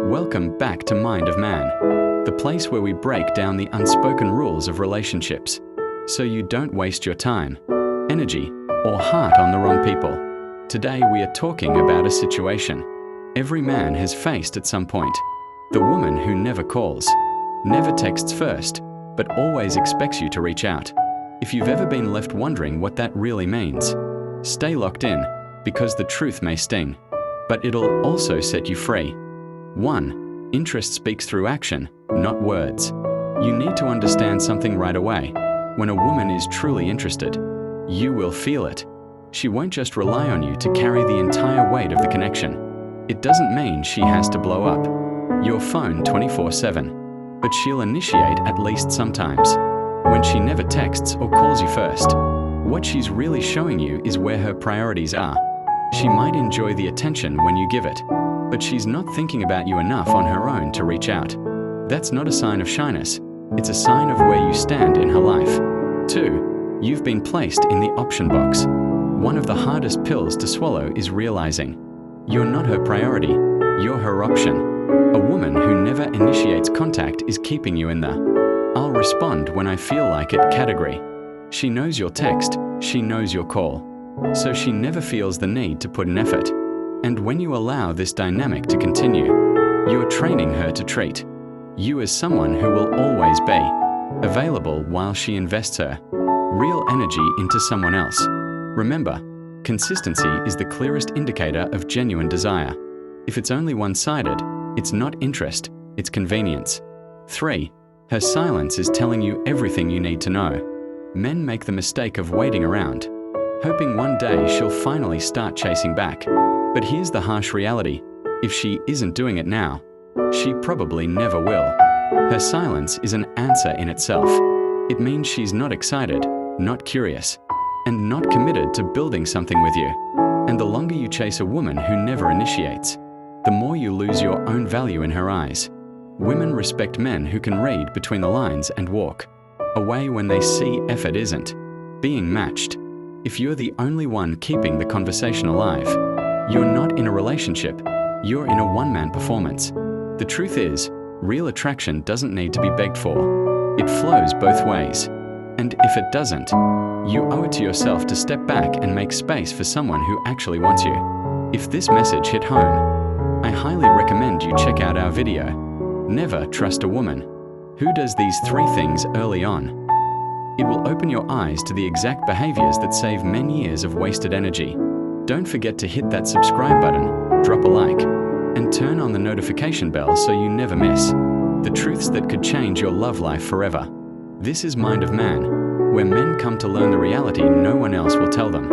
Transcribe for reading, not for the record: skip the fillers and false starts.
Welcome back to Mind of Man, the place where we break down the unspoken rules of relationships, so you don't waste your time, energy, or heart on the wrong people. Today we are talking about a situation every man has faced at some point. The woman who never calls, never texts first, but always expects you to reach out. If you've ever been left wondering what that really means, stay locked in, because the truth may sting, but it'll also set you free. 1. Interest speaks through action, not words. You need to understand something right away. When a woman is truly interested, you will feel it. She won't just rely on you to carry the entire weight of the connection. It doesn't mean she has to blow up your phone 24/7, but she'll initiate at least sometimes. When she never texts or calls you first, what she's really showing you is where her priorities are. She might enjoy the attention when you give it, but she's not thinking about you enough on her own to reach out. That's not a sign of shyness. It's a sign of where you stand in her life. 2. You've been placed in the option box. One of the hardest pills to swallow is realizing you're not her priority, you're her option. A woman who never initiates contact is keeping you in the "I'll respond when I feel like it" category. She knows your text, she knows your call, so she never feels the need to put in effort. And when you allow this dynamic to continue, you're training her to treat you as someone who will always be available while she invests her real energy into someone else. Remember, consistency is the clearest indicator of genuine desire. If it's only one-sided, it's not interest, it's convenience. 3. Her silence is telling you everything you need to know. Men make the mistake of waiting around, hoping one day she'll finally start chasing back. But here's the harsh reality. If she isn't doing it now, she probably never will. Her silence is an answer in itself. It means she's not excited, not curious, and not committed to building something with you. And the longer you chase a woman who never initiates, the more you lose your own value in her eyes. Women respect men who can read between the lines and walk away when they see effort isn't being matched. If you're the only one keeping the conversation alive, you're not in a relationship, you're in a one-man performance. The truth is, real attraction doesn't need to be begged for. It flows both ways. And if it doesn't, you owe it to yourself to step back and make space for someone who actually wants you. If this message hit home, I highly recommend you check out our video, Never Trust a Woman Who Does These 3 Things Early On. It will open your eyes to the exact behaviors that save men years of wasted energy. Don't forget to hit that subscribe button, drop a like, and turn on the notification bell so you never miss the truths that could change your love life forever. This is Mind of Man, where men come to learn the reality no one else will tell them.